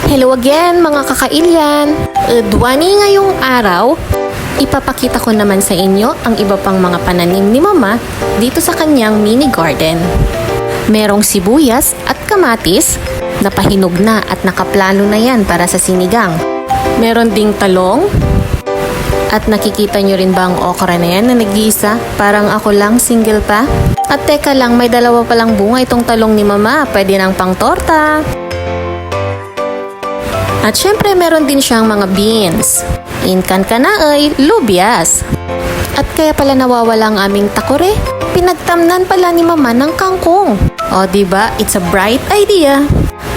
Hello again mga kakailyan! Dwani ngayong araw, ipapakita ko naman sa inyo ang iba pang mga pananim ni Mama dito sa kanyang mini garden. Merong sibuyas at kamatis na pahinog na at nakaplano na yan para sa sinigang. Meron ding talong at nakikita nyo rin ba ang okra na yan na nag-iisa? Parang ako lang, single pa. At teka lang, may dalawa palang bunga itong talong ni Mama. Pwede nang pang torta. At syempre meron din siyang mga beans. Inkan ka na ay lubyas. At kaya pala nawawala ang aming takore. Pinagtamnan pala ni Mama ng kangkong. O diba, it's a bright idea.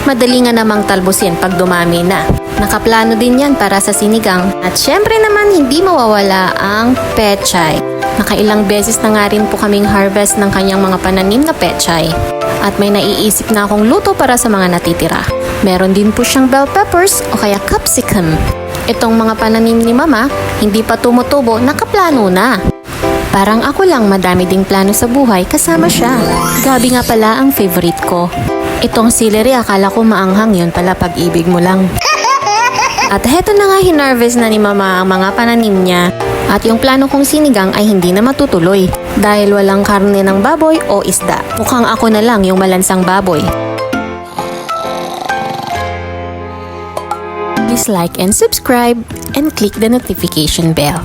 Madali nga namang talbusin pag dumami na. Nakaplano din yan para sa sinigang. At syempre naman hindi mawawala ang pechay. Nakailang beses na nga rin po kaming harvest ng kanyang mga pananim na pechay. At may naiisip na akong luto para sa mga natitira. Meron din po siyang bell peppers o kaya capsicum. Itong mga pananim ni Mama, hindi pa tumutubo, nakaplano na. Parang ako lang madami ding plano sa buhay kasama siya. Gabi nga pala ang favorite ko. Itong celery akala ko maanghang, yun pala pag-ibig mo lang. At heto na nga hinarvest na ni Mama ang mga pananim niya. At yung plano kong sinigang ay hindi na matutuloy dahil walang karne ng baboy o isda. Mukhang ako na lang yung malansang baboy. Please like and subscribe and click the notification bell.